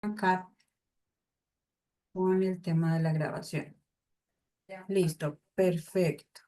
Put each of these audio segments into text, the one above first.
Acá con el tema de la grabación. Listo, perfecto.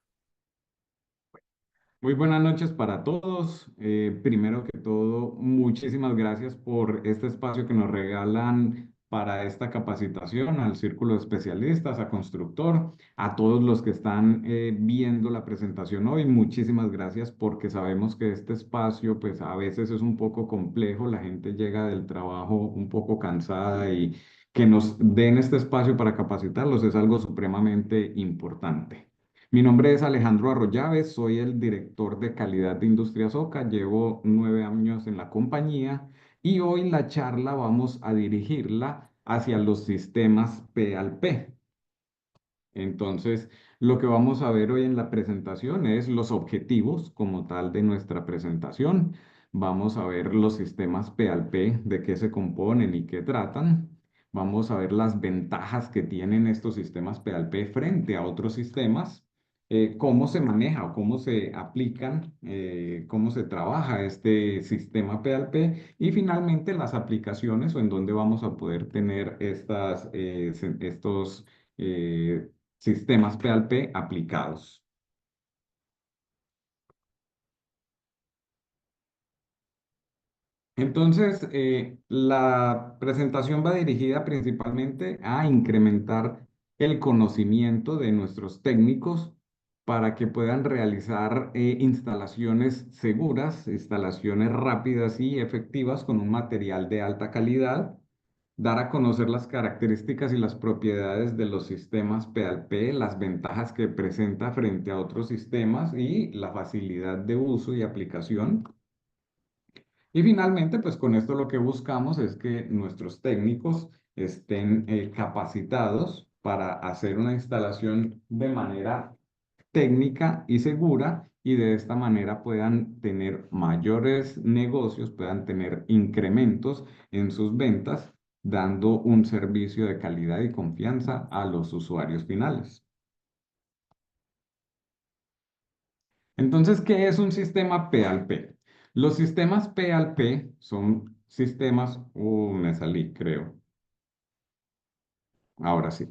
Muy buenas noches para todos. Primero que todo, muchísimas gracias por este espacio que nos regalan para esta capacitación al Círculo de Especialistas, a Constructor, a todos los que están viendo la presentación hoy. Muchísimas gracias porque sabemos que este espacio pues a veces es un poco complejo, la gente llega del trabajo un poco cansada y que nos den este espacio para capacitarlos es algo supremamente importante. Mi nombre es Alejandro Arroyaves, soy el director de calidad de Industrias Oca, llevo 9 años en la compañía y hoy la charla vamos a dirigirla hacia los sistemas P al P. Entonces, lo que vamos a ver hoy en la presentación es los objetivos como tal de nuestra presentación. Vamos a ver los sistemas P al P, de qué se componen y qué tratan. Vamos a ver las ventajas que tienen estos sistemas P al P frente a otros sistemas, cómo se maneja o cómo se aplican, cómo se trabaja este sistema P al P y finalmente las aplicaciones o en dónde vamos a poder tener estos eh, sistemas P al P aplicados. Entonces, la presentación va dirigida principalmente a incrementar el conocimiento de nuestros técnicos para que puedan realizar instalaciones seguras, instalaciones rápidas y efectivas con un material de alta calidad, dar a conocer las características y las propiedades de los sistemas P al P, las ventajas que presenta frente a otros sistemas y la facilidad de uso y aplicación. Y finalmente, pues con esto lo que buscamos es que nuestros técnicos estén capacitados para hacer una instalación de manera técnica y segura y de esta manera puedan tener mayores negocios, puedan tener incrementos en sus ventas, dando un servicio de calidad y confianza a los usuarios finales. Entonces, ¿qué es un sistema P al P? Los sistemas P al P son sistemas, me salí, creo. Ahora sí.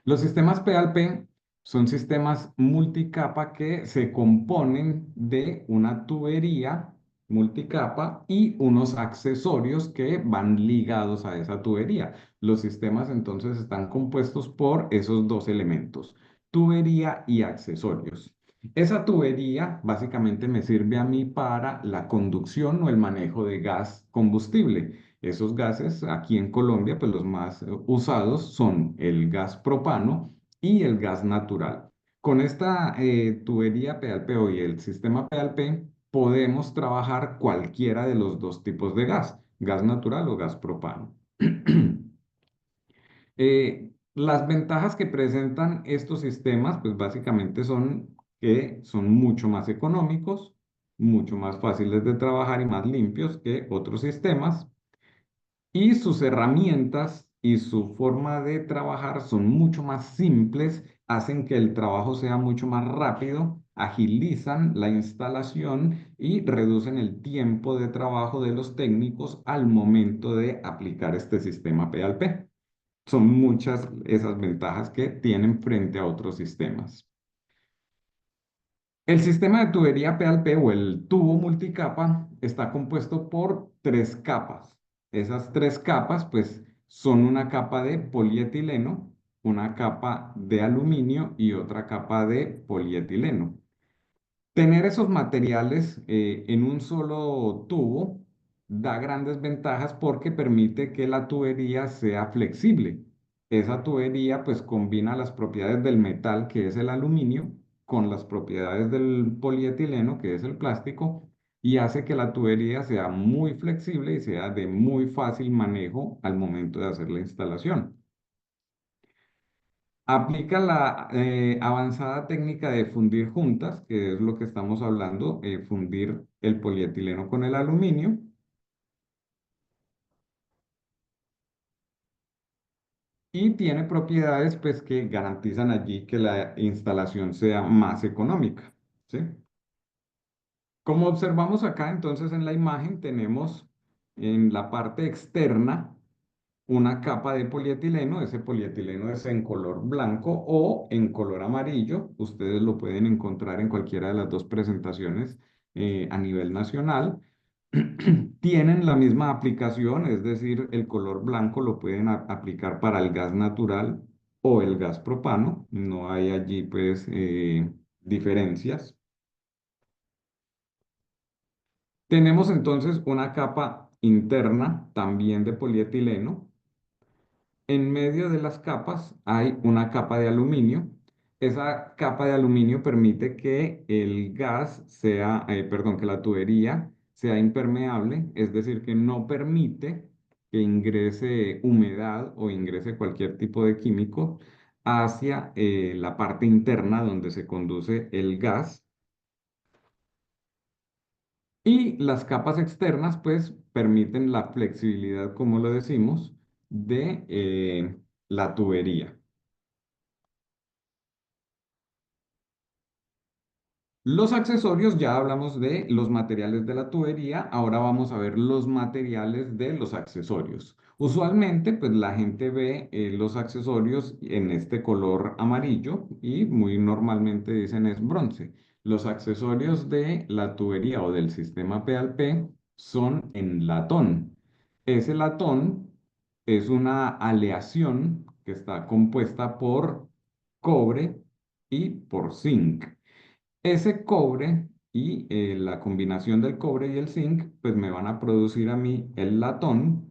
Los sistemas P al P son sistemas multicapa que se componen de una tubería multicapa y unos accesorios que van ligados a esa tubería. Los sistemas entonces están compuestos por esos dos elementos, tubería y accesorios. Esa tubería básicamente me sirve a mí para la conducción o el manejo de gas combustible. Esos gases aquí en Colombia, pues los más usados son el gas propano y el gas natural. Con esta tubería PALP y el sistema PALP podemos trabajar cualquiera de los dos tipos de gas natural o gas propano. Las ventajas que presentan estos sistemas, pues básicamente son que son mucho más económicos, mucho más fáciles de trabajar y más limpios que otros sistemas. Y sus herramientas y su forma de trabajar son mucho más simples, hacen que el trabajo sea mucho más rápido, agilizan la instalación y reducen el tiempo de trabajo de los técnicos al momento de aplicar este sistema P al P. Son muchas esas ventajas que tienen frente a otros sistemas. El sistema de tubería P al P o el tubo multicapa está compuesto por tres capas. Esas tres capas, pues, son una capa de polietileno, una capa de aluminio y otra capa de polietileno. Tener esos materiales en un solo tubo da grandes ventajas porque permite que la tubería sea flexible. Esa tubería pues combina las propiedades del metal, que es el aluminio, con las propiedades del polietileno, que es el plástico, y hace que la tubería sea muy flexible y sea de muy fácil manejo al momento de hacer la instalación. Aplica la avanzada técnica de fundir juntas, que es lo que estamos hablando, fundir el polietileno con el aluminio, y tiene propiedades pues, que garantizan allí que la instalación sea más económica, ¿sí? Como observamos acá, entonces en la imagen tenemos en la parte externa una capa de polietileno. Ese polietileno es en color blanco o en color amarillo. Ustedes lo pueden encontrar en cualquiera de las dos presentaciones a nivel nacional. Tienen la misma aplicación, es decir, el color blanco lo pueden aplicar para el gas natural o el gas propano. No hay allí pues diferencias. Tenemos entonces una capa interna también de polietileno. En medio de las capas hay una capa de aluminio. Esa capa de aluminio permite que el gas sea, perdón, que la tubería sea impermeable, es decir, que no permite que ingrese humedad o ingrese cualquier tipo de químico hacia la parte interna donde se conduce el gas. Y las capas externas, pues, permiten la flexibilidad, como lo decimos, de la tubería. Los accesorios, ya hablamos de los materiales de la tubería, ahora vamos a ver los materiales de los accesorios. Usualmente, pues la gente ve los accesorios en este color amarillo y muy normalmente dicen es bronce. Los accesorios de la tubería o del sistema P al P son en latón. Ese latón es una aleación que está compuesta por cobre y por zinc. Ese cobre y la combinación del cobre y el zinc, pues me van a producir a mí el latón.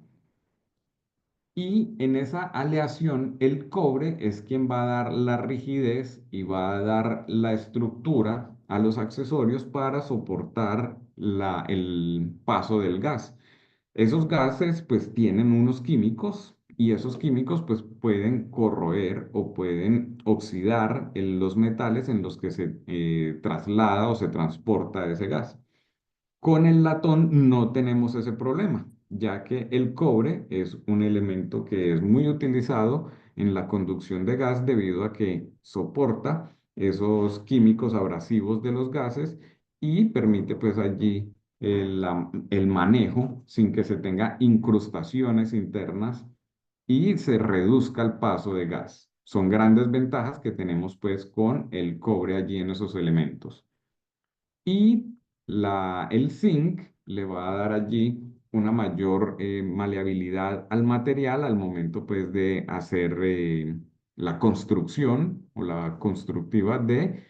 Y en esa aleación, el cobre es quien va a dar la rigidez y va a dar la estructura a los accesorios para soportar el paso del gas. Esos gases pues tienen unos químicos y esos químicos pues pueden corroer o pueden oxidar los metales en los que se traslada o se transporta ese gas. Con el latón no tenemos ese problema, ya que el cobre es un elemento que es muy utilizado en la conducción de gas debido a que soporta esos químicos abrasivos de los gases y permite pues allí el manejo sin que se tenga incrustaciones internas y se reduzca el paso de gas. Son grandes ventajas que tenemos pues con el cobre allí en esos elementos. Y el zinc le va a dar allí una mayor maleabilidad al material al momento pues de hacer la construcción o la constructiva de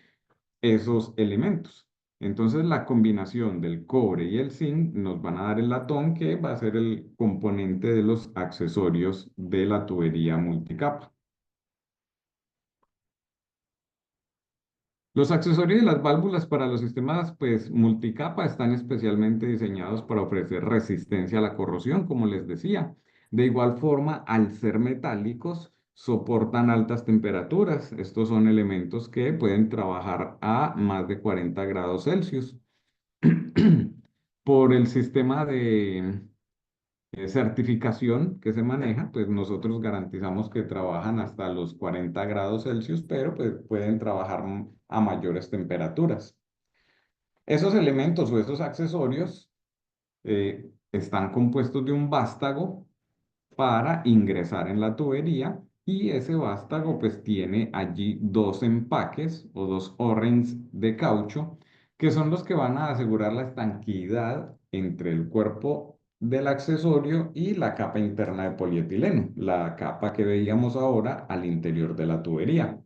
esos elementos. Entonces la combinación del cobre y el zinc nos van a dar el latón que va a ser el componente de los accesorios de la tubería multicapa. Los accesorios y las válvulas para los sistemas pues, multicapa están especialmente diseñados para ofrecer resistencia a la corrosión, como les decía. De igual forma, al ser metálicos, soportan altas temperaturas. Estos son elementos que pueden trabajar a más de 40 grados Celsius. Por el sistema de certificación que se maneja, pues nosotros garantizamos que trabajan hasta los 40 grados Celsius, pero pues pueden trabajar a mayores temperaturas. Esos elementos o esos accesorios están compuestos de un vástago para ingresar en la tubería y ese vástago pues tiene allí dos empaques o dos O-rings de caucho que son los que van a asegurar la estanquidad entre el cuerpo del accesorio y la capa interna de polietileno, la capa que veíamos ahora al interior de la tubería.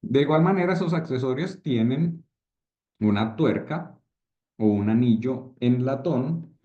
De igual manera, esos accesorios tienen una tuerca o un anillo en latón.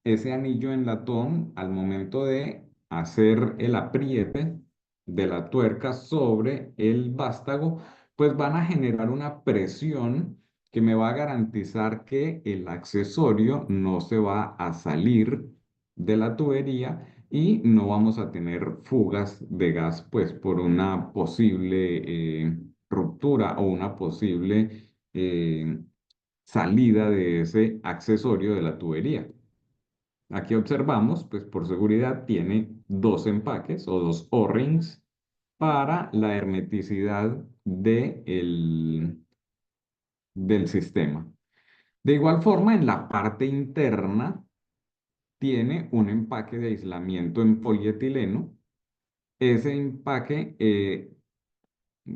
Ese anillo en latón, al momento de hacer el apriete de la tuerca sobre el vástago, pues van a generar una presión que me va a garantizar que el accesorio no se va a salir de la tubería y no vamos a tener fugas de gas, pues por una posible ruptura o una posible salida de ese accesorio de la tubería. Aquí observamos, pues por seguridad, tiene dos empaques o dos O-rings para la hermeticidad del sistema. De igual forma, en la parte interna tiene un empaque de aislamiento en polietileno. Ese empaque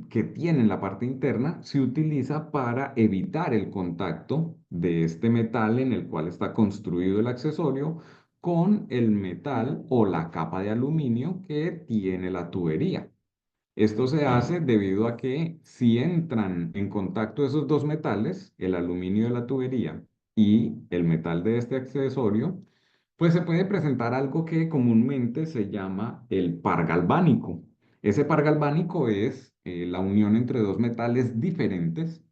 que tiene en la parte interna se utiliza para evitar el contacto de este metal en el cual está construido el accesorio con el metal o la capa de aluminio que tiene la tubería. Esto se hace debido a que si entran en contacto esos dos metales, el aluminio de la tubería y el metal de este accesorio, pues se puede presentar algo que comúnmente se llama el par galvánico. Ese par galvánico es la unión entre dos metales diferentes.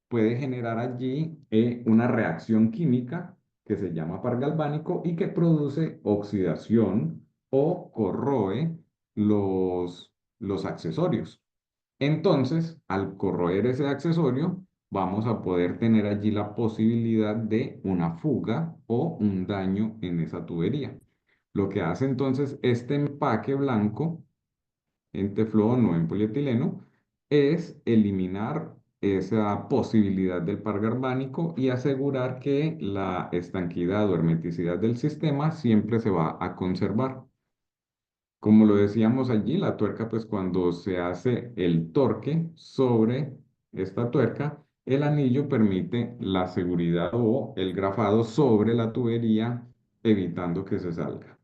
Puede generar allí una reacción química que se llama par galvánico y que produce oxidación o corroe los accesorios. Entonces, al corroer ese accesorio, vamos a poder tener allí la posibilidad de una fuga o un daño en esa tubería. Lo que hace entonces este empaque blanco en teflón o en polietileno es eliminar esa posibilidad del par galvánico y asegurar que la estanquidad o hermeticidad del sistema siempre se va a conservar. Como lo decíamos allí, la tuerca, pues cuando se hace el torque sobre esta tuerca, el anillo permite la seguridad o el grafado sobre la tubería, evitando que se salga.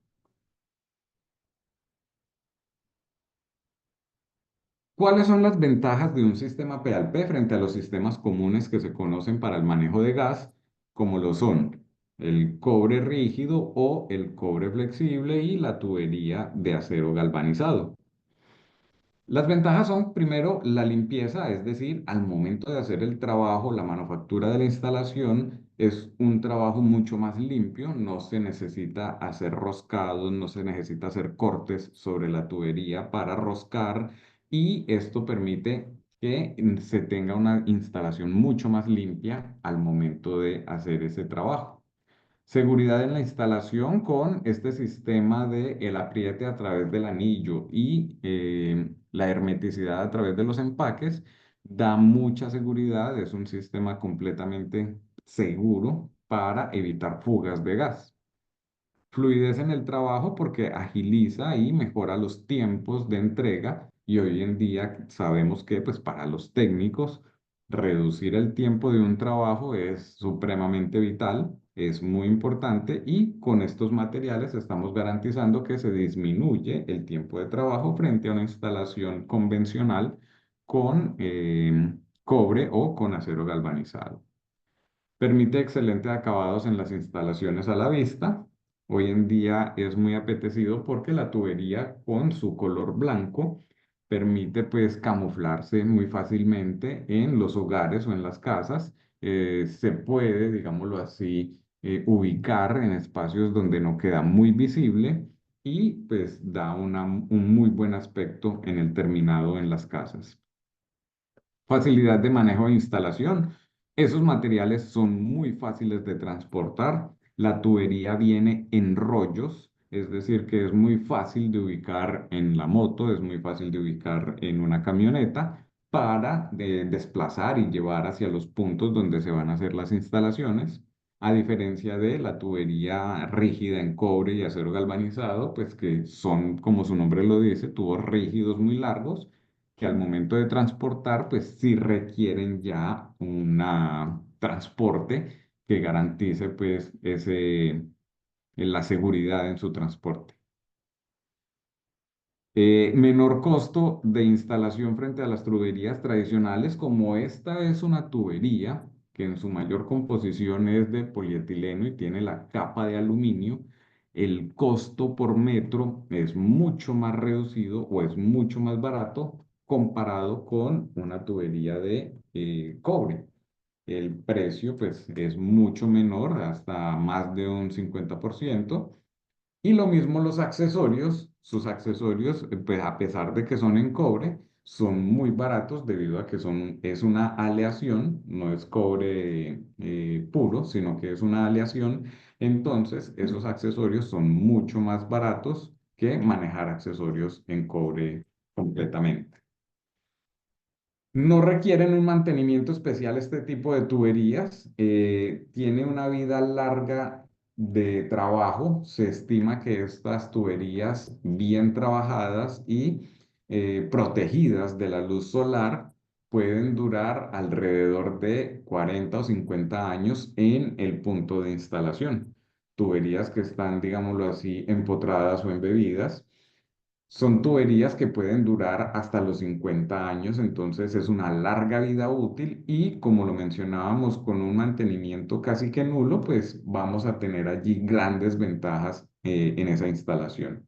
¿Cuáles son las ventajas de un sistema P al P frente a los sistemas comunes que se conocen para el manejo de gas, como lo son el cobre rígido o el cobre flexible y la tubería de acero galvanizado? Las ventajas son, primero, la limpieza, es decir, al momento de hacer el trabajo, la manufactura de la instalación es un trabajo mucho más limpio, no se necesita hacer roscados, no se necesita hacer cortes sobre la tubería para roscar y esto permite que se tenga una instalación mucho más limpia al momento de hacer ese trabajo. Seguridad en la instalación con este sistema de el apriete a través del anillo y la hermeticidad a través de los empaques da mucha seguridad, es un sistema completamente seguro para evitar fugas de gas. Fluidez en el trabajo porque agiliza y mejora los tiempos de entrega y hoy en día sabemos que pues para los técnicos reducir el tiempo de un trabajo es supremamente vital, es muy importante y con estos materiales estamos garantizando que se disminuye el tiempo de trabajo frente a una instalación convencional con cobre o con acero galvanizado. Permite excelentes acabados en las instalaciones a la vista. Hoy en día es muy apetecido porque la tubería con su color blanco permite pues camuflarse muy fácilmente en los hogares o en las casas. Se puede, digámoslo así, ubicar en espacios donde no queda muy visible y pues da un muy buen aspecto en el terminado en las casas. Facilidad de manejo e instalación. Esos materiales son muy fáciles de transportar. La tubería viene en rollos, es decir, que es muy fácil de ubicar en la moto, es muy fácil de ubicar en una camioneta para desplazar y llevar hacia los puntos donde se van a hacer las instalaciones. A diferencia de la tubería rígida en cobre y acero galvanizado, pues que son, como su nombre lo dice, tubos rígidos muy largos que al momento de transportar, pues sí requieren ya un transporte que garantice pues la seguridad en su transporte. Menor costo de instalación frente a las tuberías tradicionales, como esta es una tubería que en su mayor composición es de polietileno y tiene la capa de aluminio, el costo por metro es mucho más reducido o es mucho más barato comparado con una tubería de cobre. El precio pues es mucho menor, hasta más de un 50%. Y lo mismo los accesorios, sus accesorios, pues a pesar de que son en cobre, son muy baratos debido a que es una aleación, no es cobre puro, sino que es una aleación. Entonces, esos accesorios son mucho más baratos que manejar accesorios en cobre completamente. No requieren un mantenimiento especial este tipo de tuberías. Tiene una vida larga de trabajo, se estima que estas tuberías bien trabajadas y protegidas de la luz solar pueden durar alrededor de 40 o 50 años en el punto de instalación. Tuberías que están, digámoslo así, empotradas o embebidas. Son tuberías que pueden durar hasta los 50 años, entonces es una larga vida útil y como lo mencionábamos, con un mantenimiento casi que nulo, pues vamos a tener allí grandes ventajas en esa instalación.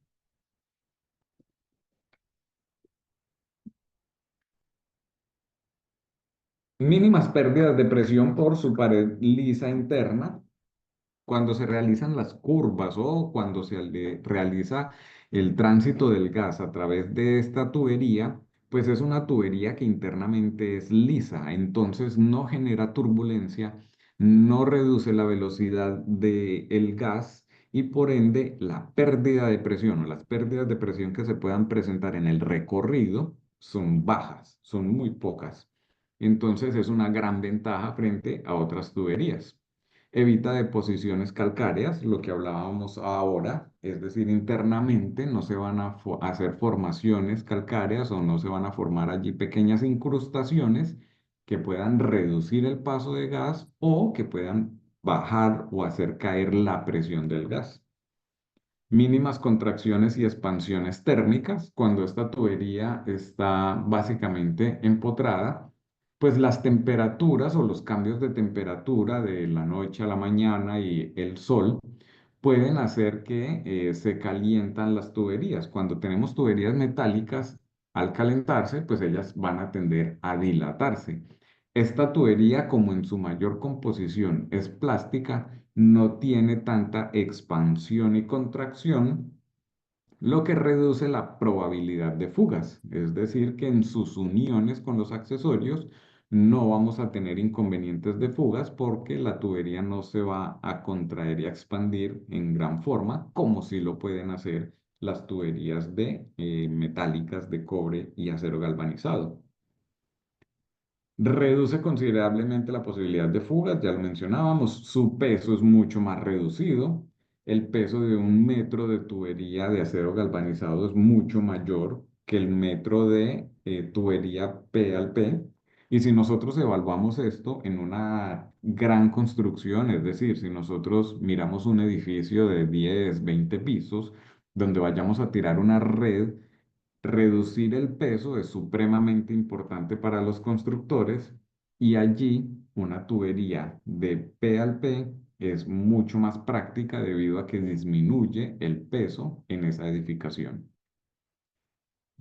Mínimas pérdidas de presión por su pared lisa interna. Cuando se realizan las curvas o cuando realiza el tránsito del gas a través de esta tubería, pues es una tubería que internamente es lisa, entonces no genera turbulencia, no reduce la velocidad del gas y por ende la pérdida de presión o las pérdidas de presión que se puedan presentar en el recorrido son bajas, son muy pocas. Entonces es una gran ventaja frente a otras tuberías. Evita deposiciones calcáreas, lo que hablábamos ahora, es decir, internamente no se van a hacer formaciones calcáreas o no se van a formar allí pequeñas incrustaciones que puedan reducir el paso de gas o que puedan bajar o hacer caer la presión del gas. Mínimas contracciones y expansiones térmicas. Cuando esta tubería está básicamente empotrada, pues las temperaturas o los cambios de temperatura de la noche a la mañana y el sol pueden hacer que se calientan las tuberías. Cuando tenemos tuberías metálicas, al calentarse, pues ellas van a tender a dilatarse. Esta tubería, como en su mayor composición es plástica, no tiene tanta expansión y contracción, lo que reduce la probabilidad de fugas. Es decir, que en sus uniones con los accesorios no vamos a tener inconvenientes de fugas porque la tubería no se va a contraer y a expandir en gran forma, como sí lo pueden hacer las tuberías de metálicas de cobre y acero galvanizado. Reduce considerablemente la posibilidad de fugas, ya lo mencionábamos, su peso es mucho más reducido, el peso de un metro de tubería de acero galvanizado es mucho mayor que el metro de tubería P al P. Y si nosotros evaluamos esto en una gran construcción, es decir, si nosotros miramos un edificio de 10, 20 pisos, donde vayamos a tirar una red, reducir el peso es supremamente importante para los constructores y allí una tubería de P al P es mucho más práctica debido a que disminuye el peso en esa edificación.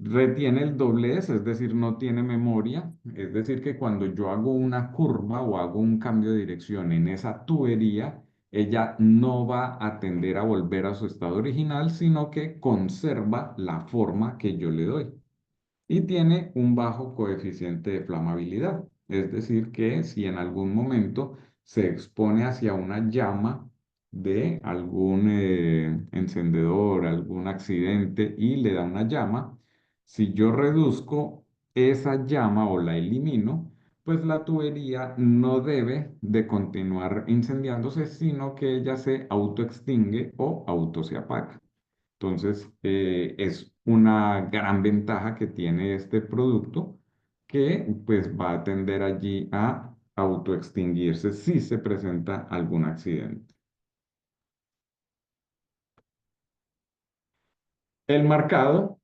Retiene el doblez, es decir, no tiene memoria, es decir, que cuando yo hago una curva o hago un cambio de dirección en esa tubería, ella no va a tender a volver a su estado original, sino que conserva la forma que yo le doy y tiene un bajo coeficiente de flamabilidad. Es decir, que si en algún momento se expone hacia una llama de algún encendedor, algún accidente y le da una llama, si yo reduzco esa llama o la elimino, pues la tubería no debe de continuar incendiándose, sino que ella se autoextingue o auto se apaga. Entonces, es una gran ventaja que tiene este producto que pues va a tender allí a autoextinguirse si se presenta algún accidente. El marcado.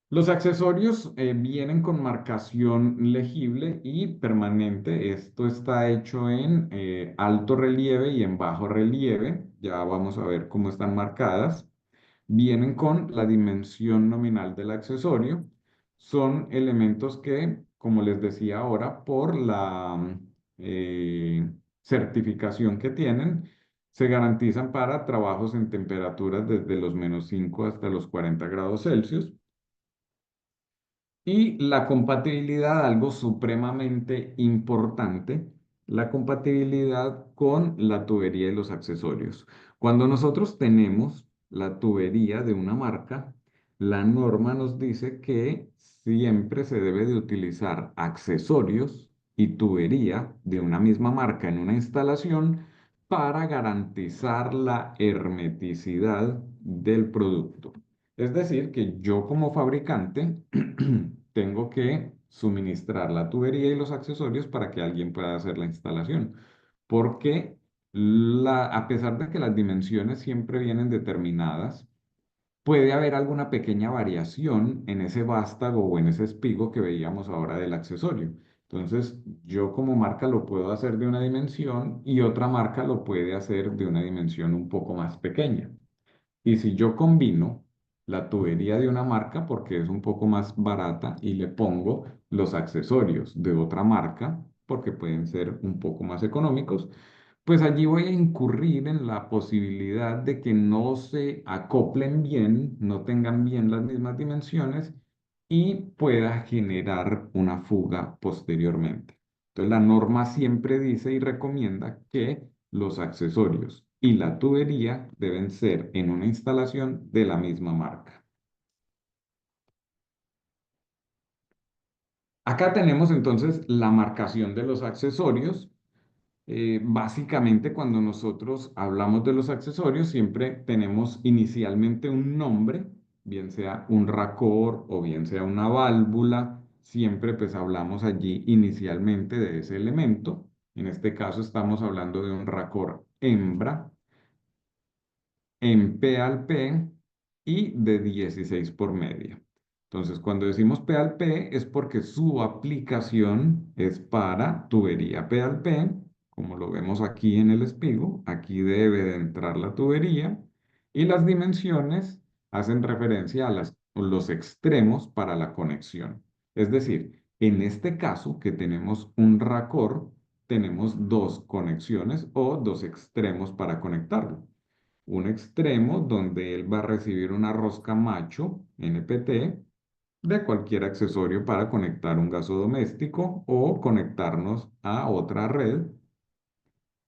Los accesorios vienen con marcación legible y permanente. Esto está hecho en alto relieve y en bajo relieve. Ya vamos a ver cómo están marcadas. Vienen con la dimensión nominal del accesorio. Son elementos que, como les decía ahora, por la certificación que tienen, se garantizan para trabajos en temperaturas desde los -5 hasta los 40 grados Celsius. Y la compatibilidad, algo supremamente importante, la compatibilidad con la tubería y los accesorios. Cuando nosotros tenemos la tubería de una marca, la norma nos dice que siempre se debe de utilizar accesorios y tubería de una misma marca en una instalación para garantizar la hermeticidad del producto. Es decir, que yo como fabricante tengo que suministrar la tubería y los accesorios para que alguien pueda hacer la instalación. Porque a pesar de que las dimensiones siempre vienen determinadas, puede haber alguna pequeña variación en ese vástago o en ese espigo que veíamos ahora del accesorio. Entonces, yo como marca lo puedo hacer de una dimensión y otra marca lo puede hacer de una dimensión un poco más pequeña. Y si yo combino la tubería de una marca porque es un poco más barata y le pongo los accesorios de otra marca porque pueden ser un poco más económicos, pues allí voy a incurrir en la posibilidad de que no se acoplen bien, no tengan bien las mismas dimensiones y pueda generar una fuga posteriormente. Entonces, la norma siempre dice y recomienda que los accesorios y la tubería deben ser en una instalación de la misma marca. Acá tenemos entonces la marcación de los accesorios. Básicamente, cuando nosotros hablamos de los accesorios, siempre tenemos inicialmente un nombre, bien sea un racor o bien sea una válvula. Siempre pues hablamos allí inicialmente de ese elemento. En este caso estamos hablando de un racor hembra en P al P y de 16 por media. Entonces, cuando decimos P al P es porque su aplicación es para tubería P al P, como lo vemos aquí en el espigo. Aquí debe de entrar la tubería y las dimensiones hacen referencia a los extremos para la conexión. Es decir, en este caso que tenemos un racor, tenemos dos conexiones o dos extremos para conectarlo. Un extremo donde él va a recibir una rosca macho NPT de cualquier accesorio para conectar un gasodoméstico o conectarnos a otra red.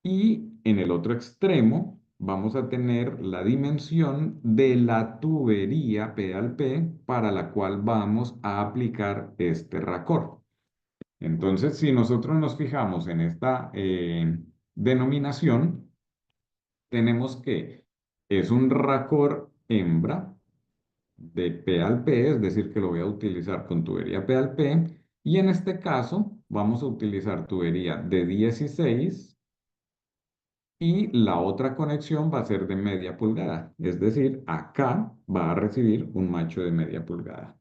Y en el otro extremo vamos a tener la dimensión de la tubería P al P para la cual vamos a aplicar este racor. Entonces, si nosotros nos fijamos en esta denominación, tenemos que es un racor hembra de P al P, es decir, que lo voy a utilizar con tubería P al P, y en este caso vamos a utilizar tubería de 16 y la otra conexión va a ser de media pulgada, es decir, acá va a recibir un macho de media pulgada.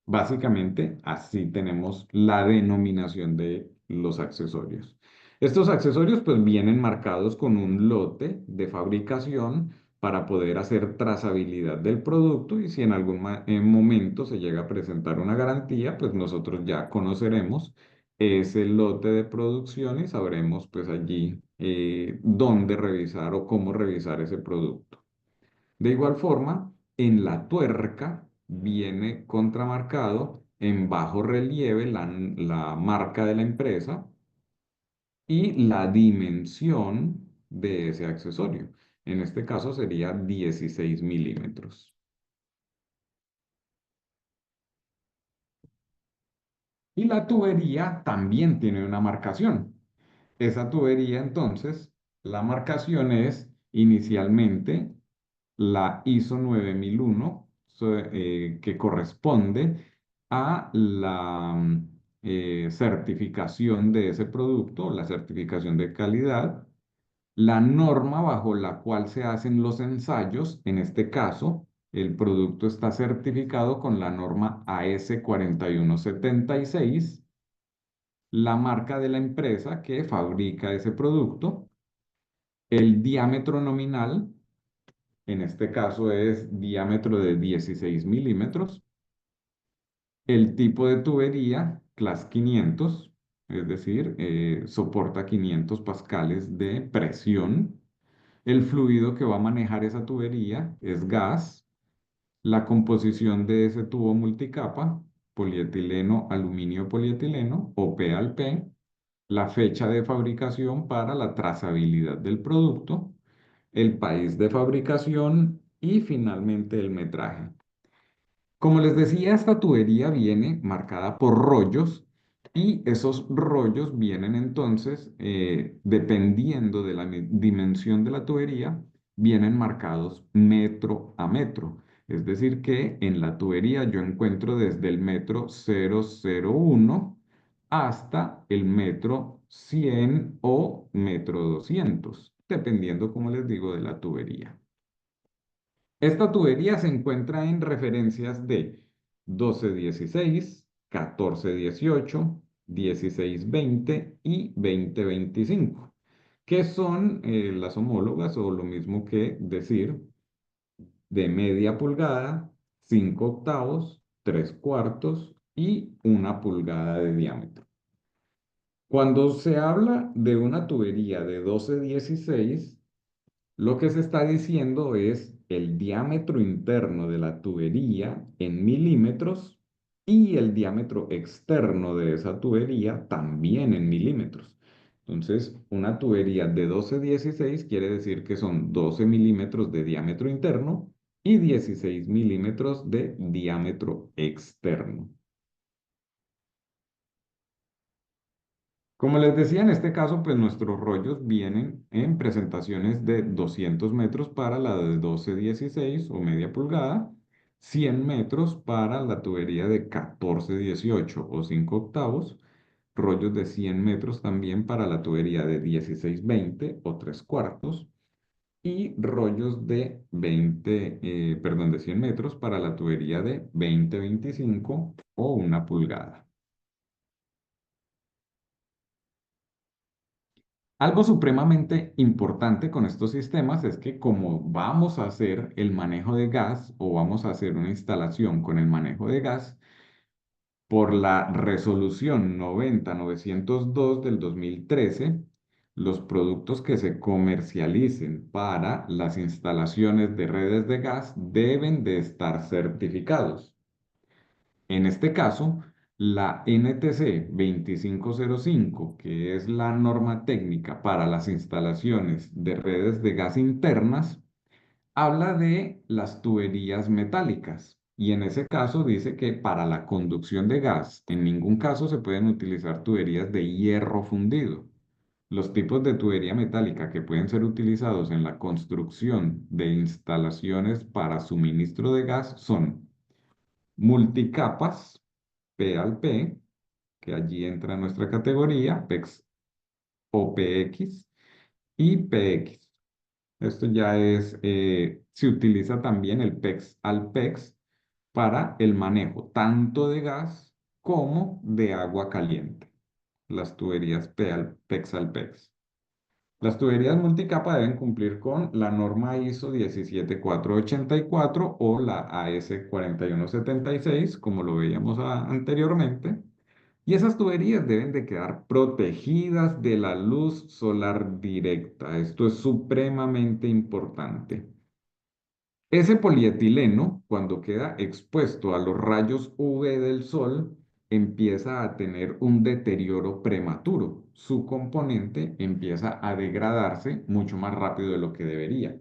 Básicamente, así tenemos la denominación de los accesorios. Estos accesorios pues vienen marcados con un lote de fabricación para poder hacer trazabilidad del producto y si en algún momento se llega a presentar una garantía, pues nosotros ya conoceremos ese lote de producción y sabremos pues allí dónde revisar o cómo revisar ese producto. De igual forma, en la tuerca viene contramarcado en bajo relieve la marca de la empresa y la dimensión de ese accesorio. En este caso sería 16 milímetros. Y la tubería también tiene una marcación. Esa tubería, entonces, la marcación es inicialmente la ISO 9001, que corresponde a la certificación de ese producto, la certificación de calidad, la norma bajo la cual se hacen los ensayos. En este caso, el producto está certificado con la norma AS 4176, la marca de la empresa que fabrica ese producto, el diámetro nominal, en este caso es diámetro de 16 milímetros, el tipo de tubería, Class 500, es decir, soporta 500 pascales de presión, el fluido que va a manejar esa tubería es gas, la composición de ese tubo multicapa, polietileno, aluminio polietileno o P al P, la fecha de fabricación para la trazabilidad del producto, el país de fabricación y finalmente el metraje. Como les decía, esta tubería viene marcada por rollos Y esos rollos vienen entonces, dependiendo de la dimensión de la tubería, vienen marcados metro a metro. Es decir, que en la tubería yo encuentro desde el metro 001 hasta el metro 100 o metro 200, dependiendo, como les digo, de la tubería. Esta tubería se encuentra en referencias de 1216, 1418, 1620 y 2025, que son las homólogas o lo mismo que decir de media pulgada, 5 octavos, 3 cuartos y 1 pulgada de diámetro. Cuando se habla de una tubería de 1216, lo que se está diciendo es el diámetro interno de la tubería en milímetros y el diámetro externo de esa tubería también en milímetros. Entonces, una tubería de 12-16 quiere decir que son 12 milímetros de diámetro interno y 16 milímetros de diámetro externo. Como les decía, en este caso, pues nuestros rollos vienen en presentaciones de 200 metros para la de 12-16 o media pulgada, 100 metros para la tubería de 14-18 o 5 octavos, rollos de 100 metros también para la tubería de 16-20 o 3 cuartos, y rollos de 100 metros para la tubería de 20-25 o 1 pulgada. Algo supremamente importante con estos sistemas es que como vamos a hacer el manejo de gas o vamos a hacer una instalación con el manejo de gas, por la resolución 90-902 del 2013, los productos que se comercialicen para las instalaciones de redes de gas deben de estar certificados. En este caso, la NTC 2505, que es la norma técnica para las instalaciones de redes de gas internas, habla de las tuberías metálicas. Y en ese caso dice que para la conducción de gas, en ningún caso se pueden utilizar tuberías de hierro fundido. Los tipos de tubería metálica que pueden ser utilizados en la construcción de instalaciones para suministro de gas son multicapas, P al P, que allí entra en nuestra categoría, PEX o PX y PX. Esto ya es, se utiliza también el PEX al PEX para el manejo tanto de gas como de agua caliente. Las tuberías PEX al PEX. Las tuberías multicapa deben cumplir con la norma ISO 17484 o la AS 4176, como lo veíamos anteriormente. Y esas tuberías deben de quedar protegidas de la luz solar directa. Esto es supremamente importante. Ese polietileno, cuando queda expuesto a los rayos UV del sol, empieza a tener un deterioro prematuro. Su componente empieza a degradarse mucho más rápido de lo que debería.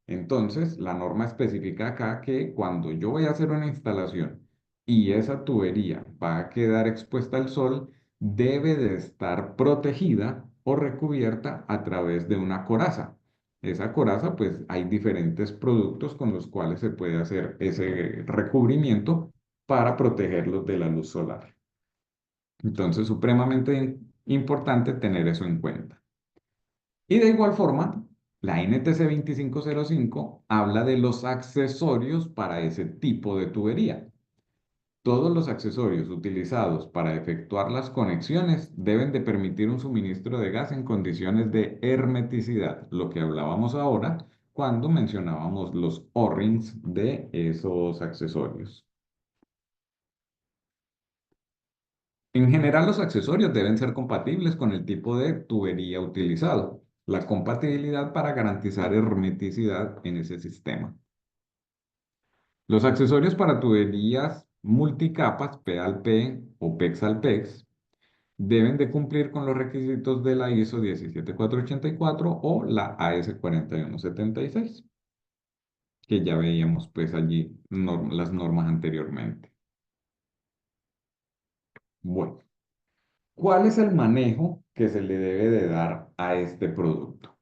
Entonces, la norma especifica acá que cuando yo voy a hacer una instalación y esa tubería va a quedar expuesta al sol, debe de estar protegida o recubierta a través de una coraza. Esa coraza, pues hay diferentes productos con los cuales se puede hacer ese recubrimiento para protegerlos de la luz solar. Entonces, supremamente importante tener eso en cuenta. Y de igual forma, la NTC 2505 habla de los accesorios para ese tipo de tubería. Todos los accesorios utilizados para efectuar las conexiones deben de permitir un suministro de gas en condiciones de hermeticidad, lo que hablábamos ahora cuando mencionábamos los O-rings de esos accesorios. En general, los accesorios deben ser compatibles con el tipo de tubería utilizado, la compatibilidad para garantizar hermeticidad en ese sistema. Los accesorios para tuberías multicapas, P al P o PEX al PEX, deben de cumplir con los requisitos de la ISO 17484 o la AS 4176, que ya veíamos pues allí las normas anteriormente. Bueno. ¿Cuál es el manejo que se le debe de dar a este producto?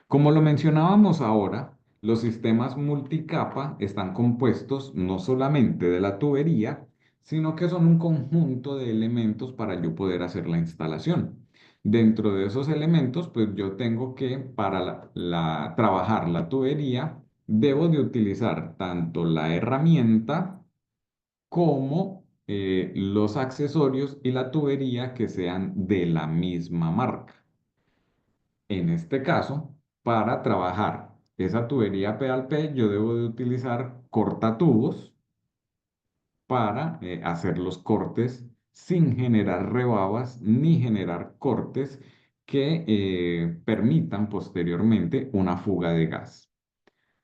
Como lo mencionábamos ahora, los sistemas multicapa están compuestos no solamente de la tubería, sino que son un conjunto de elementos para yo poder hacer la instalación. Dentro de esos elementos, pues yo tengo que, para trabajar la tubería, debo de utilizar tanto la herramienta como los accesorios y la tubería que sean de la misma marca. En este caso, para trabajar esa tubería P al P, yo debo de utilizar cortatubos para hacer los cortes sin generar rebabas ni generar cortes que permitan posteriormente una fuga de gas.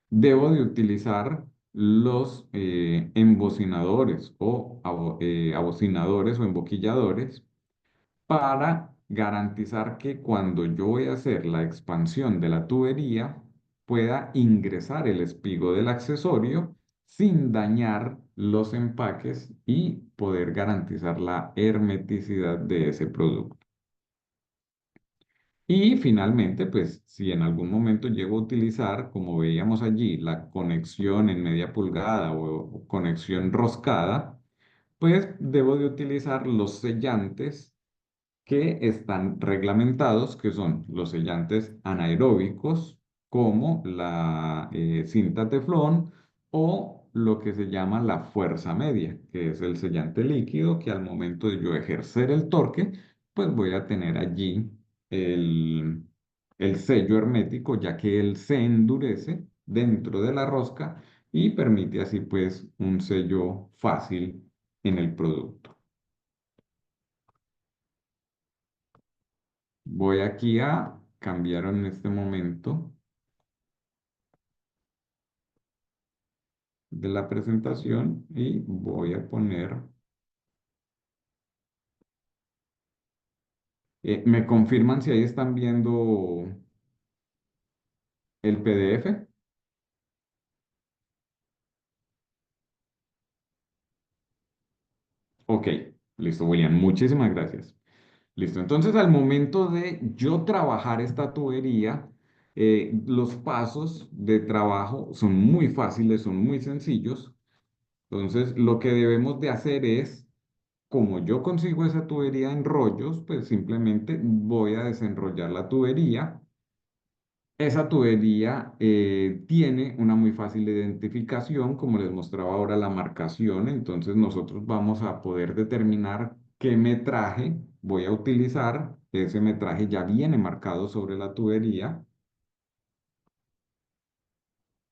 Debo de utilizar los embocinadores o abocinadores o emboquilladores para garantizar que cuando yo voy a hacer la expansión de la tubería pueda ingresar el espigo del accesorio sin dañar los empaques y poder garantizar la hermeticidad de ese producto. Y finalmente, pues si en algún momento llego a utilizar, como veíamos allí, la conexión en media pulgada o conexión roscada, pues debo de utilizar los sellantes que están reglamentados, que son los sellantes anaeróbicos, como la cinta teflón o lo que se llama la fuerza media, que es el sellante líquido que al momento de yo ejercer el torque, pues voy a tener allí el, el sello hermético, ya que él se endurece dentro de la rosca y permite así pues un sello fácil en el producto. Voy aquí a cambiar en este momento de la presentación y voy a poner, ¿me confirman si ahí están viendo el PDF? Ok, listo, William, muchísimas gracias. Listo, entonces al momento de yo trabajar esta tubería, los pasos de trabajo son muy fáciles, son muy sencillos. Entonces, lo que debemos de hacer es como yo consigo esa tubería en rollos, pues simplemente voy a desenrollar la tubería. Esa tubería tiene una muy fácil identificación, como les mostraba ahora la marcación. Entonces nosotros vamos a poder determinar qué metraje voy a utilizar. Ese metraje ya viene marcado sobre la tubería.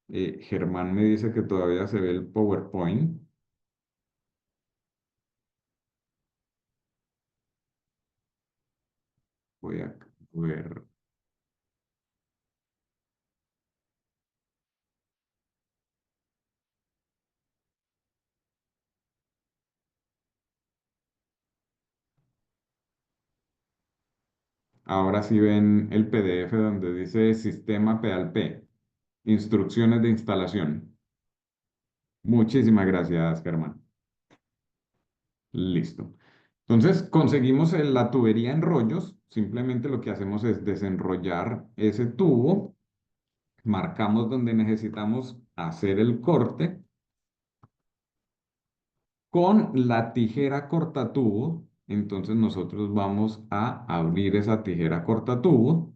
Germán me dice que todavía se ve el PowerPoint. Voy a ver. Ahora sí ven el PDF donde dice Sistema P al P, instrucciones de instalación. Muchísimas gracias, Germán. Listo. Entonces, conseguimos la tubería en rollos. Simplemente lo que hacemos es desenrollar ese tubo, marcamos donde necesitamos hacer el corte con la tijera cortatubo. Entonces, nosotros vamos a abrir esa tijera cortatubo.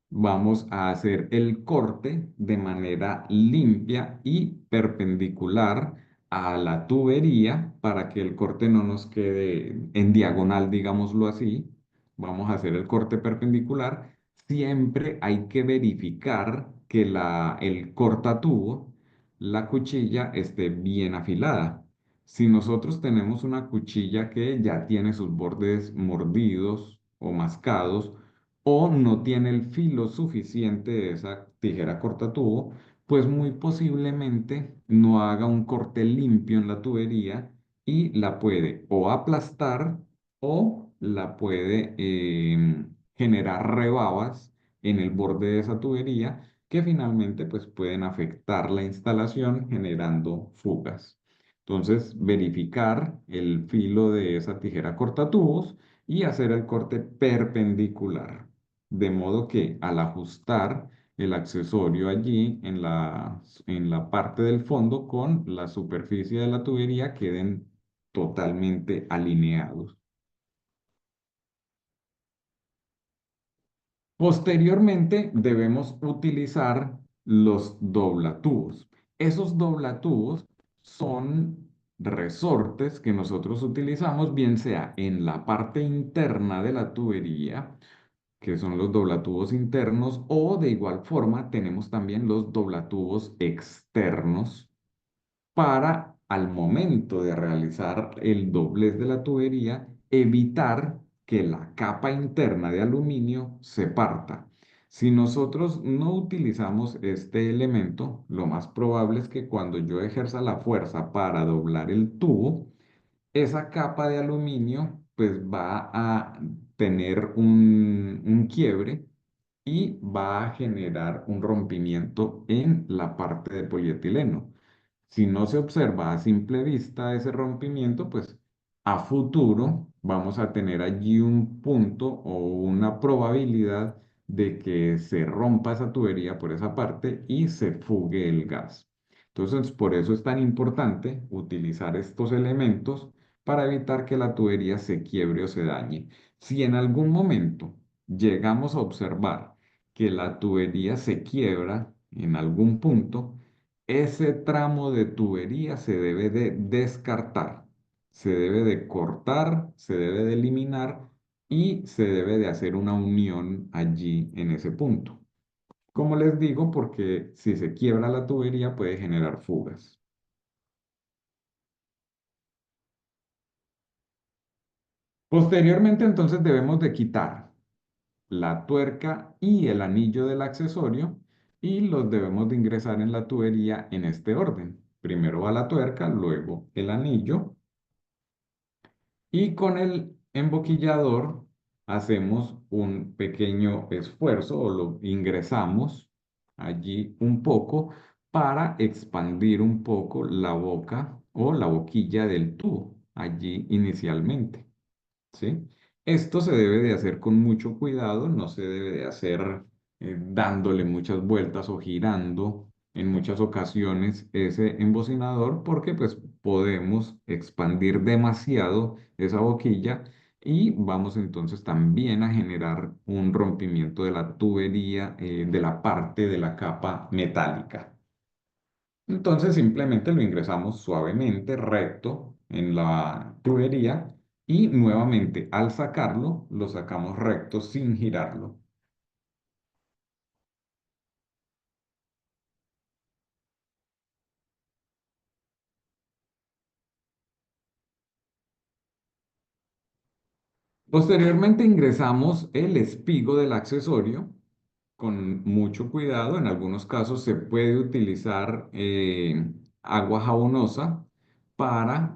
Vamos a hacer el corte de manera limpia y perpendicular a la tubería para que el corte no nos quede en diagonal, digámoslo así. Vamos a hacer el corte perpendicular. Siempre hay que verificar que el cortatubo, la cuchilla, esté bien afilada. Si nosotros tenemos una cuchilla que ya tiene sus bordes mordidos o mascados, o no tiene el filo suficiente de esa tijera cortatubo, pues muy posiblemente no haga un corte limpio en la tubería y la puede o aplastar o la puede generar rebabas en el borde de esa tubería que finalmente pues pueden afectar la instalación generando fugas. Entonces, verificar el filo de esa tijera cortatubos y hacer el corte perpendicular. De modo que al ajustar el accesorio allí en la parte del fondo con la superficie de la tubería queden totalmente alineados. Posteriormente debemos utilizar los doblatubos. Esos doblatubos son resortes que nosotros utilizamos bien sea en la parte interna de la tubería, que son los doblatubos internos, o de igual forma tenemos también los doblatubos externos para al momento de realizar el doblez de la tubería, evitar que la capa interna de aluminio se parta. Si nosotros no utilizamos este elemento, lo más probable es que cuando yo ejerza la fuerza para doblar el tubo, esa capa de aluminio pues va a tener un quiebre y va a generar un rompimiento en la parte de polietileno. Si no se observa a simple vista ese rompimiento, pues a futuro vamos a tener allí un punto o una probabilidad de que se rompa esa tubería por esa parte y se fugue el gas. Entonces, por eso es tan importante utilizar estos elementos para evitar que la tubería se quiebre o se dañe. Si en algún momento llegamos a observar que la tubería se quiebra en algún punto, ese tramo de tubería se debe de descartar, se debe de cortar, se debe de eliminar y se debe de hacer una unión allí en ese punto. Como les digo, porque si se quiebra la tubería puede generar fugas. Posteriormente, entonces debemos de quitar la tuerca y el anillo del accesorio y los debemos de ingresar en la tubería en este orden. Primero va la tuerca, luego el anillo y con el emboquillador hacemos un pequeño esfuerzo o lo ingresamos allí un poco para expandir un poco la boca o la boquilla del tubo allí inicialmente. ¿Sí? Esto se debe de hacer con mucho cuidado, no se debe de hacer dándole muchas vueltas o girando en muchas ocasiones ese embocinador porque pues podemos expandir demasiado esa boquilla y vamos entonces también a generar un rompimiento de la tubería, de la parte de la capa metálica. Entonces simplemente lo ingresamos suavemente, recto en la tubería y nuevamente al sacarlo, lo sacamos recto sin girarlo. Posteriormente ingresamos el espigo del accesorio con mucho cuidado. En algunos casos se puede utilizar agua jabonosa para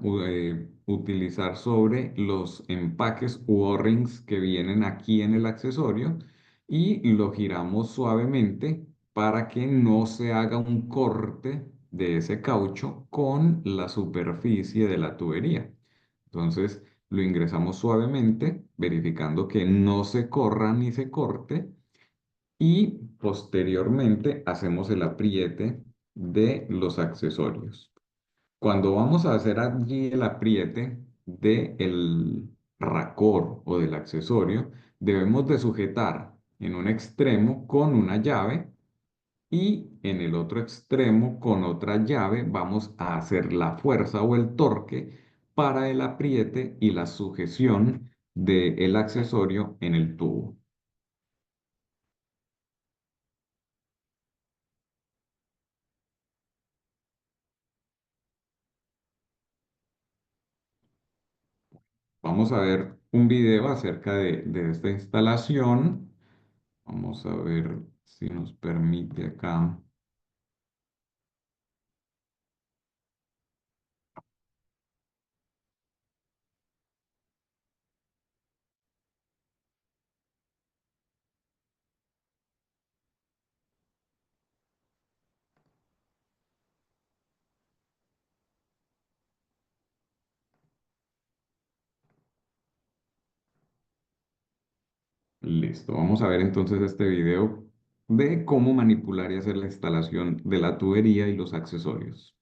utilizar sobre los empaques u O-rings que vienen aquí en el accesorio y lo giramos suavemente para que no se haga un corte de ese caucho con la superficie de la tubería. Entonces lo ingresamos suavemente, verificando que no se corra ni se corte y posteriormente hacemos el apriete de los accesorios. Cuando vamos a hacer allí el apriete del racor o del accesorio, debemos de sujetar en un extremo con una llave y en el otro extremo con otra llave vamos a hacer la fuerza o el torque para el apriete y la sujeción del accesorio en el tubo. Vamos a ver un video acerca de esta instalación. Vamos a ver si nos permite acá. Listo, vamos a ver entonces este video de cómo manipular y hacer la instalación de la tubería y los accesorios.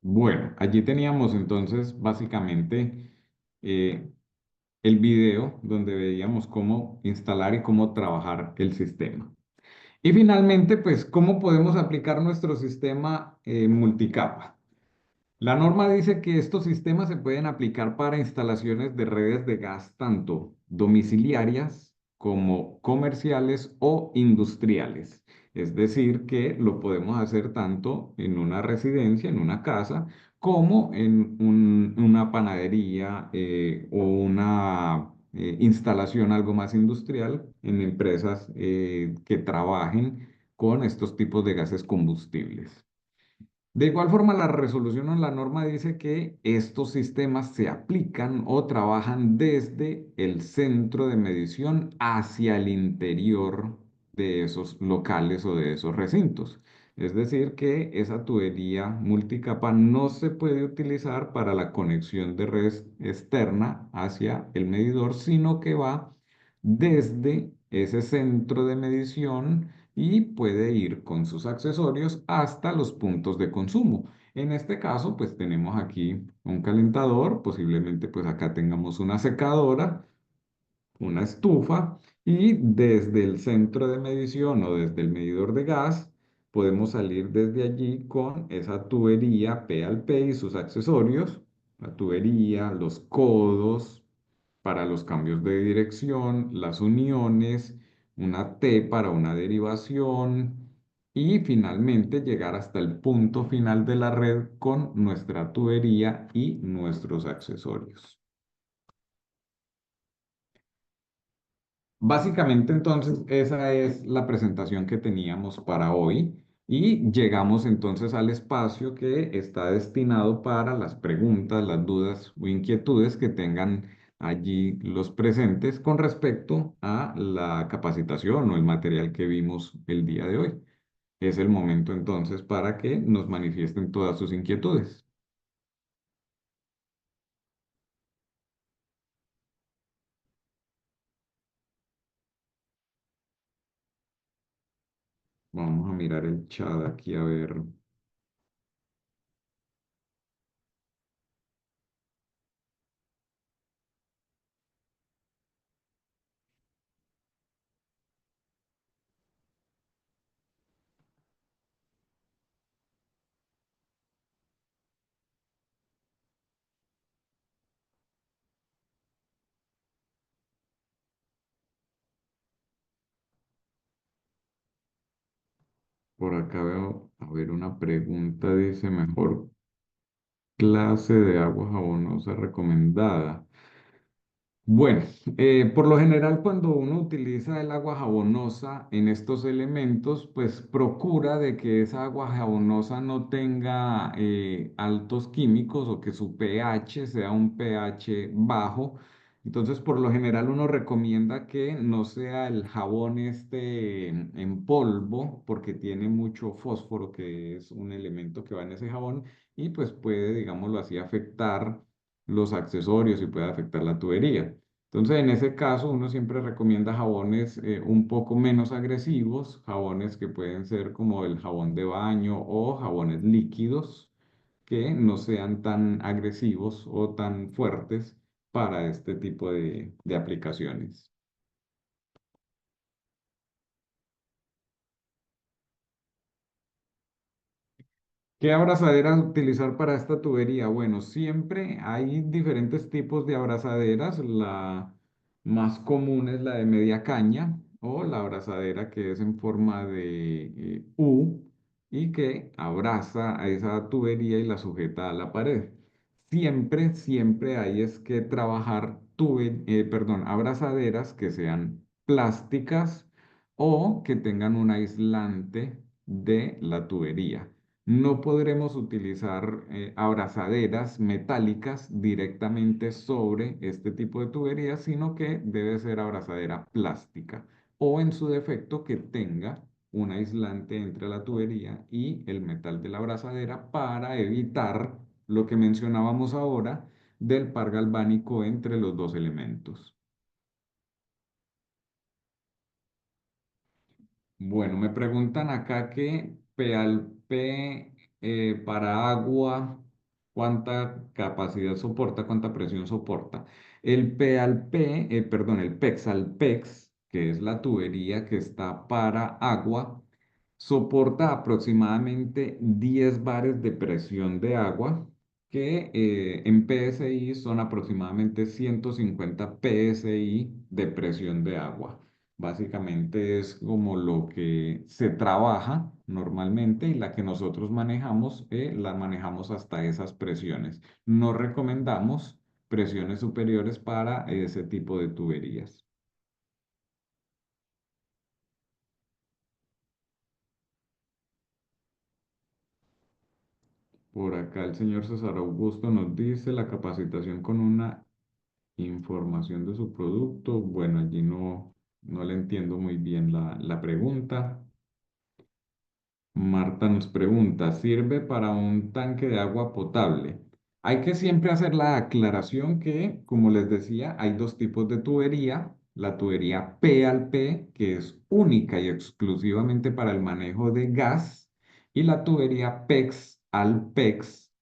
Bueno, allí teníamos entonces básicamente eh, el video donde veíamos cómo instalar y cómo trabajar el sistema. Y finalmente, pues, ¿cómo podemos aplicar nuestro sistema multicapa? La norma dice que estos sistemas se pueden aplicar para instalaciones de redes de gas tanto domiciliarias como comerciales o industriales. Es decir, que lo podemos hacer tanto en una residencia, en una casa, como en una panadería o una instalación algo más industrial en empresas que trabajen con estos tipos de gases combustibles. De igual forma, la resolución o la norma dice que estos sistemas se aplican o trabajan desde el centro de medición hacia el interior de esos locales o de esos recintos. Es decir, que esa tubería multicapa no se puede utilizar para la conexión de red externa hacia el medidor, sino que va desde ese centro de medición y puede ir con sus accesorios hasta los puntos de consumo. En este caso, pues tenemos aquí un calentador, posiblemente pues acá tengamos una secadora, una estufa y desde el centro de medición o desde el medidor de gas podemos salir desde allí con esa tubería P al P y sus accesorios, la tubería, los codos para los cambios de dirección, las uniones, una T para una derivación y finalmente llegar hasta el punto final de la red con nuestra tubería y nuestros accesorios. Básicamente, entonces, esa es la presentación que teníamos para hoy y llegamos entonces al espacio que está destinado para las preguntas, las dudas o inquietudes que tengan allí los presentes con respecto a la capacitación o el material que vimos el día de hoy. Es el momento entonces para que nos manifiesten todas sus inquietudes. Vamos a mirar el chat aquí a ver. Por acá veo, a ver, una pregunta dice, mejor clase de agua jabonosa recomendada. Bueno, por lo general cuando uno utiliza el agua jabonosa en estos elementos, pues procura de que esa agua jabonosa no tenga altos químicos o que su pH sea un pH bajo. Entonces, por lo general uno recomienda que no sea el jabón este en polvo, porque tiene mucho fósforo, que es un elemento que va en ese jabón, y pues puede, digámoslo así, afectar los accesorios y puede afectar la tubería. Entonces, en ese caso, uno siempre recomienda jabones un poco menos agresivos, jabones que pueden ser como el jabón de baño o jabones líquidos que no sean tan agresivos o tan fuertes para este tipo de aplicaciones. ¿Qué abrazadera utilizar para esta tubería? Bueno, siempre hay diferentes tipos de abrazaderas. La más común es la de media caña o la abrazadera que es en forma de U y que abraza a esa tubería y la sujeta a la pared. Siempre, siempre hay es que trabajar perdón, abrazaderas que sean plásticas o que tengan un aislante de la tubería. No podremos utilizar abrazaderas metálicas directamente sobre este tipo de tuberías, sino que debe ser abrazadera plástica o en su defecto que tenga un aislante entre la tubería y el metal de la abrazadera para evitar lo que mencionábamos ahora del par galvánico entre los dos elementos. Bueno, me preguntan acá que P al P para agua. cuánta capacidad soporta, cuánta presión soporta. El P al P, perdón, el PEX al PEX, que es la tubería que está para agua, soporta aproximadamente 10 bares de presión de agua, que en PSI son aproximadamente 150 PSI de presión de agua. Básicamente es como lo que se trabaja normalmente y la que nosotros manejamos, la manejamos hasta esas presiones. No recomendamos presiones superiores para ese tipo de tuberías. Por acá el señor César Augusto nos dice la capacitación con una información de su producto. Bueno, allí no le entiendo muy bien la pregunta. Marta nos pregunta, ¿sirve para un tanque de agua potable? Hay que siempre hacer la aclaración que, como les decía, hay dos tipos de tubería. La tubería P al P, que es única y exclusivamente para el manejo de gas, y la tubería PEX al PEX,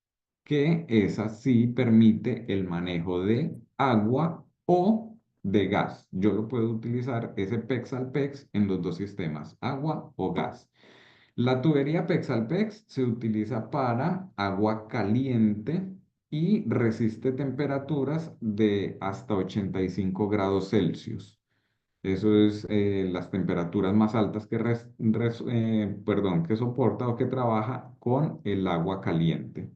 que esa sí permite el manejo de agua o de gas. Yo lo puedo utilizar ese PEX al PEX en los dos sistemas, agua o gas. La tubería Pexalpex se utiliza para agua caliente y resiste temperaturas de hasta 85 grados Celsius. Eso es las temperaturas más altas que soporta o que trabaja con el agua caliente.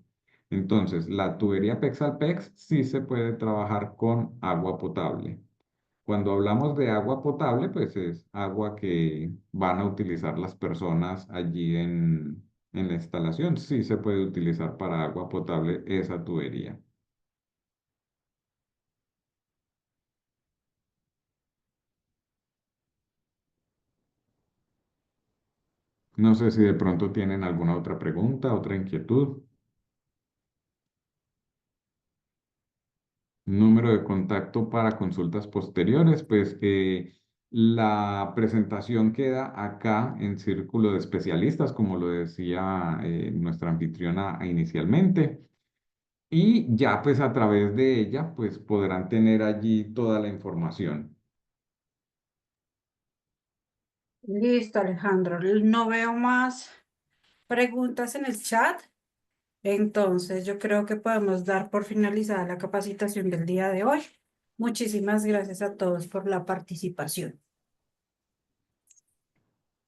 Entonces, la tubería Pexalpex sí se puede trabajar con agua potable. Cuando hablamos de agua potable, pues es agua que van a utilizar las personas allí en la instalación. Sí se puede utilizar para agua potable esa tubería. No sé si de pronto tienen alguna otra pregunta, otra inquietud. Número de contacto para consultas posteriores, pues la presentación queda acá en Círculo de Especialistas, como lo decía nuestra anfitriona inicialmente. Y ya pues a través de ella pues podrán tener allí toda la información. Listo, Alejandro. No veo más preguntas en el chat. Entonces, yo creo que podemos dar por finalizada la capacitación del día de hoy. Muchísimas gracias a todos por la participación.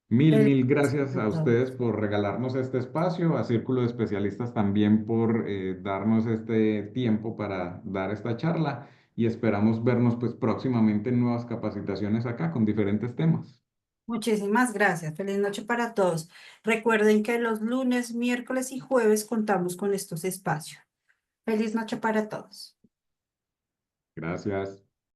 Mil, Feliz mil noche gracias a a todos. ustedes por regalarnos este espacio, a Círculo de Especialistas también por darnos este tiempo para dar esta charla y esperamos vernos pues próximamente en nuevas capacitaciones acá con diferentes temas. Muchísimas gracias. Feliz noche para todos. Recuerden que los lunes, miércoles y jueves contamos con estos espacios. Feliz noche para todos. Gracias.